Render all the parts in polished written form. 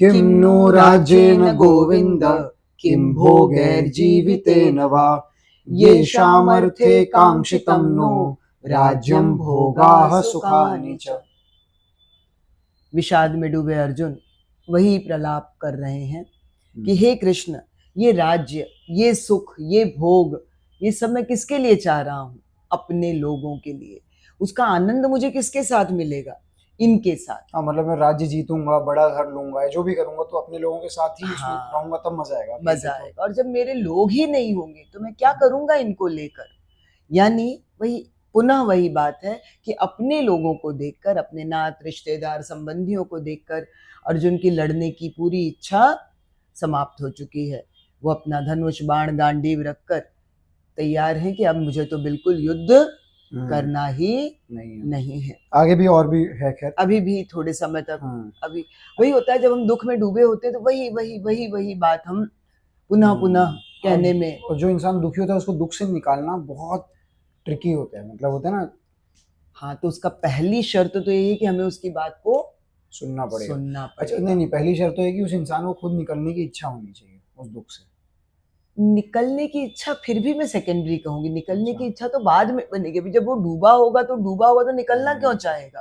किं नो राज्येन गोविन्द किं भोगैर्जीवितेन वा येषामर्थे काङ्क्षितं नो राज्यं भोगाः सुखानि च। विषाद में डूबे अर्जुन वही प्रलाप कर रहे हैं कि हे कृष्ण, ये राज्य, ये सुख, ये भोग, ये सब मैं किसके लिए चाह रहा हूँ? अपने लोगों के लिए। उसका आनंद मुझे किसके साथ मिलेगा? इनके साथ। हाँ, मतलब मैं राज्य जीतूंगा, बड़ा घर लूंगा, जो भी करूंगा तो अपने लोगों के साथ ही उसमें हाँ, रहूंगा, तब मजा आएगा। मजा आएगा। और जब मेरे लोग ही नहीं होंगे तो मैं क्या करूंगा इनको लेकर? यानी वही पुनः वही बात है कि अपने लोगों को देखकर, अपने नात रिश्तेदार संबंधियों को देखकर अर्जुन की लड़ने की पूरी इच्छा समाप्त हो चुकी है। वो अपना धनुष बाण गांडीव रखकर तैयार है कि अब मुझे तो बिल्कुल युद्ध करना ही नहीं है। आगे भी और भी है, खैर अभी भी थोड़े समय तक अभी वही होता है, जब हम दुख में डूबे होते हैं तो वही वही वही वही बात हम पुनः पुनः कहने में। और जो इंसान दुखी होता है उसको दुख से निकालना बहुत ट्रिकी होता है, मतलब होता है ना। हाँ, तो उसका पहली शर्त तो यही है कि हमें उसकी बात को सुनना पड़ेगा। अच्छा, पड़ेगा। नहीं, पहली शर्त तो है कि उस इंसान को खुद निकलने की इच्छा होनी चाहिए उस दुख से। निकलने की इच्छा फिर भी मैं सेकेंडरी कहूंगी, निकलने की इच्छा तो बाद में बनेगी। अभी जब वो डूबा होगा तो निकलना क्यों चाहेगा?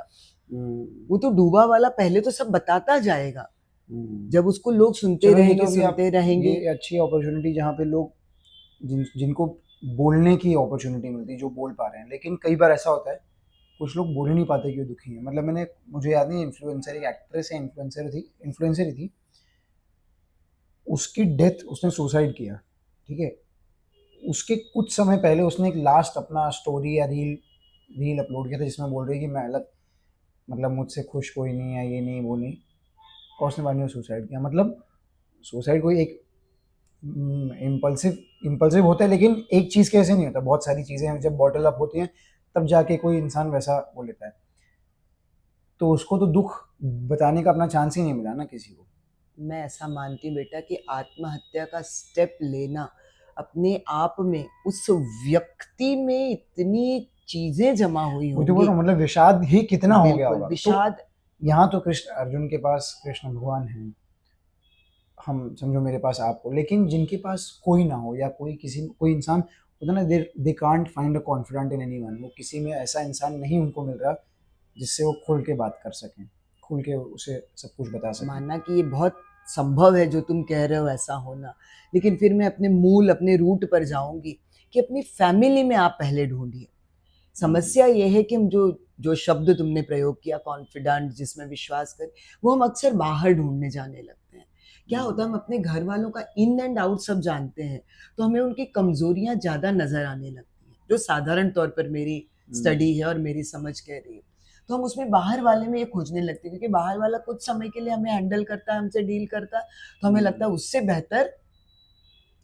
वो तो डूबा वाला पहले तो सब बताता जाएगा, जब उसको लोग सुनते रहेंगे। ये अच्छी अपॉर्चुनिटी जहाँ पे लोग जिनको बोलने की अपॉर्चुनिटी मिलती है, जो बोल पा रहे हैं। लेकिन कई बार ऐसा होता है कुछ लोग बोल ही नहीं पाते क्यों दुखी हैं। मतलब मुझे याद नहीं, इन्फ्लुएंसर, एक एक्ट्रेस है, इन्फ्लुएंसर ही थी, उसकी डेथ, उसने सुसाइड किया, ठीक है। उसके कुछ समय पहले उसने एक लास्ट अपना स्टोरी या रील अपलोड किया था जिसमें बोल रही है कि मैं अलग, मतलब मुझसे खुश कोई नहीं है, ये नहीं वो नहीं, और उसने बाद में सुसाइड किया। मतलब सुसाइड कोई एक इम्पल्सिव होता है, लेकिन एक चीज़ के ऐसे नहीं होता, बहुत सारी चीज़ें हैं जब बॉटल अप होती हैं तब जाके कोई इंसान वैसा वो लेता है। तो उसको तो दुख बताने का अपना चांस ही नहीं मिला ना किसी को। मैं ऐसा मानती हूँ बेटा कि आत्महत्या का स्टेप लेना अपने आप में उस व्यक्ति में इतनी चीजें जमा हुई होंगी, मतलब विषाद ही कितना हो गया होगा। विषाद। तो यहाँ तो अर्जुन के पास कृष्ण भगवान हैं, हम समझो मेरे पास आपको, लेकिन जिनके पास कोई ना हो या कोई इंसान होता ना, they can't find a confident in anyone. वो किसी में ऐसा इंसान नहीं उनको मिल रहा जिससे वो खुल के बात कर सकें, खुल के उसे सब कुछ बता सकें। मानना कि ये बहुत संभव है जो तुम कह रहे हो ऐसा होना, लेकिन फिर मैं अपने मूल, अपने रूट पर जाऊंगी कि अपनी फैमिली में आप पहले ढूंढिए। समस्या ये है कि हम जो शब्द तुमने प्रयोग किया, कॉन्फिडेंट, जिसमें विश्वास कर, वो हम अक्सर बाहर ढूंढने जाने लगते हैं। क्या होता है, हम अपने घर वालों का इन एंड आउट सब जानते हैं, तो हमें उनकी कमजोरियां ज्यादा नजर आने लगती हैं, जो साधारण तौर पर मेरी स्टडी है और मेरी समझ कह रही है। तो हम उसमें बाहर वाले में ये खोजने लगते हैं, क्योंकि बाहर वाला कुछ समय के लिए हमें हैंडल करता है, हमसे डील करता है, तो हमें लगता है उससे बेहतर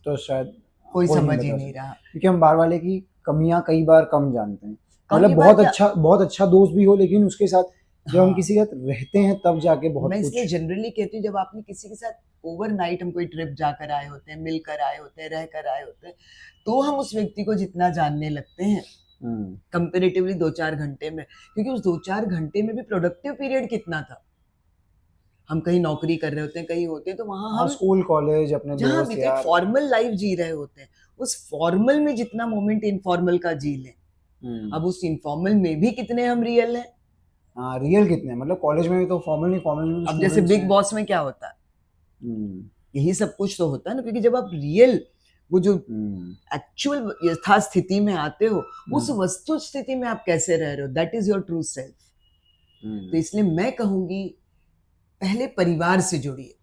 तो शायद कोई समझ ही नहीं रहा, क्योंकि हम बाहर वाले की कमियां कई बार कम जानते हैं। मतलब कई बहुत अच्छा दोस्त भी हो, लेकिन उसके साथ जब हम किसी के साथ रहते हैं तब जाके बहुत मैं कुछ। इसलिए जनरली कहती हूँ, जब आपने किसी के साथ ओवरनाइट, हम कोई ट्रिप जाकर आए होते हैं, मिलकर आए होते हैं, रहकर आए होते हैं, तो हम उस व्यक्ति को जितना जानने लगते हैं कंपेरेटिवली 2-4 घंटे में, क्योंकि उस 2-4 घंटे में भी प्रोडक्टिव पीरियड कितना था। हम कहीं नौकरी कर रहे होते हैं, कहीं होते हैं, तो वहां हम स्कूल कॉलेज अपने जहाँ दोस्त भी यार, फॉर्मल लाइफ जी रहे होते हैं, उस फॉर्मल में जितना मोमेंट इनफॉर्मल का जी लें, अब उस इनफॉर्मल में भी कितने हम रियल हैं। हाँ, रियल कितने, मतलब कॉलेज में भी तो फॉर्मल नहीं, फॉर्मल में अब जैसे बिग बॉस में क्या होता है, यही सब कुछ तो होता है ना, क्योंकि जब आप रियल, वो जो एक्चुअल यथा स्थिति में आते हो, उस वस्तु स्थिति में आप कैसे रह रहे हो, that is your true self. तो इसलिए मैं कहूंगी, पहले परिवार से जुड़िए,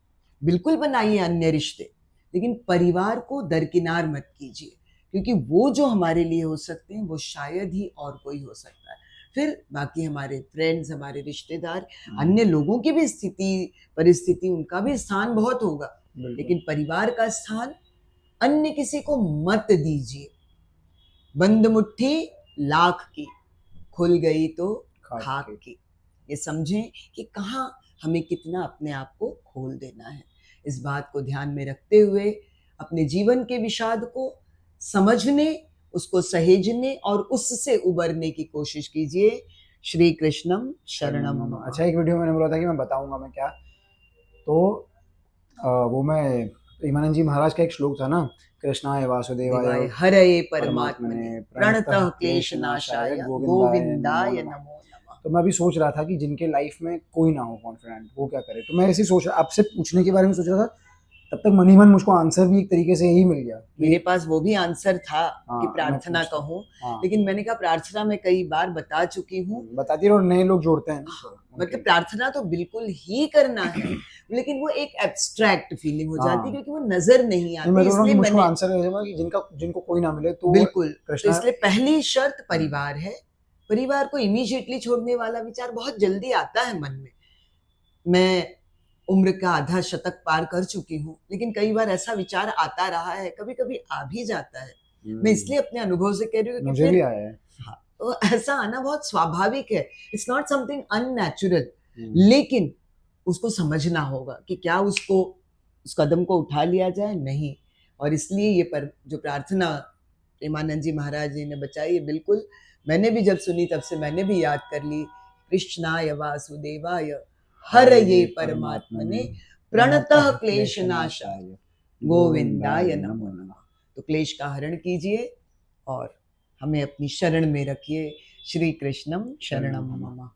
बिल्कुल बनाइए अन्य रिश्ते, लेकिन परिवार को दरकिनार मत कीजिए, क्योंकि वो जो हमारे लिए हो सकते हैं वो शायद ही और कोई हो सकता है। फिर बाकी हमारे फ्रेंड्स, हमारे रिश्तेदार, अन्य लोगों की भी स्थिति परिस्थिति, उनका भी स्थान बहुत होगा, लेकिन परिवार का स्थान अन्य किसी को मत दीजिए। बंद मुट्ठी लाख की, खुल गई तो खाक की। ये समझें कि कहाँ हमें कितना अपने आप को खोल देना है। इस बात को ध्यान में रखते हुए अपने जीवन के विषाद को समझने, उसको सहेजने और उससे उबरने की कोशिश कीजिए। श्री कृष्णम शरणम मम। अच्छा, एक वीडियो मैंने बोला था कि मैं बताऊंगा मैं क्या, तो वो मैं प्रेमानंद जी महाराज का एक श्लोक था ना, कृष्णाय वासुदेवाय देवाय हरये परमात्मने परमात्मने प्रणतः प्रणतः क्लेशनाशाय क्लेशनाशाय गोविंदाय नमो गोविंदाय नमः। नमो नमः। तो मैं अभी सोच रहा था कि जिनके लाइफ में कोई ना हो कॉन्फिडेंट, वो क्या करे। तो मैं ऐसे ही सोच रहा, आपसे पूछने के बारे में सोच रहा था, तब तक मन ही मन मुझको आंसर भी एक तरीके से यही मिल गया मेरे कि पास वो भी आंसर था कि हाँ, मैं प्रार्थना पूछता कहूँ, हाँ, लेकिन मैंने कहा प्रार्थना मैं कई बार बता चुकी हूँ। बताती रहो, नए लोग जोड़ते हैं ना, तो उनके मतलब लिए। प्रार्थना तो बिल्कुल ही करना है, लेकिन वो एक एब्स्ट्रैक्ट फीलिंग हो जाती है हाँ, क्योंकि वो नजर नहीं नहीं मैं आती, तो बोल रहा हूँ इसलिए कि मुझको मैंने आंसर है कि जिनको कोई ना मिले तो वो बिल्कुल, तो कृष्णा। इसलिए पहली शर्त परिवार है। परिवार को इमीडिएटली छोड़ने वाला विचार बहुत जल्दी आता है मन में। मैं उम्र का आधा शतक पार कर चुकी हूँ, लेकिन कई बार ऐसा विचार आता रहा है, कभी-कभी आ भी जाता है। मैं इसलिए अपने अनुभव से कह रही हूँ कि मुझे फिर भी आया है। हाँ, तो ऐसा आना बहुत स्वाभाविक है। इट्स नॉट समथिंग अननेचुरल, हम्म, लेकिन उसको समझना होगा कि क्या उसको उस कदम को उठा लिया जाए? नहीं। और इसलिए ये पर जो प्रार्थना प्रेमानंद जी महाराज जी ने बचाई है, बिल्कुल मैंने भी जब सुनी तब से मैंने भी याद कर ली। कृष्णाय वासुदेवाय हरये परमात्मने प्रणतः क्लेशनाशाय गोविंदाय नमो नमः। तो क्लेश का हरण कीजिए और हमें अपनी शरण में रखिए। श्री कृष्णम शरणम मम।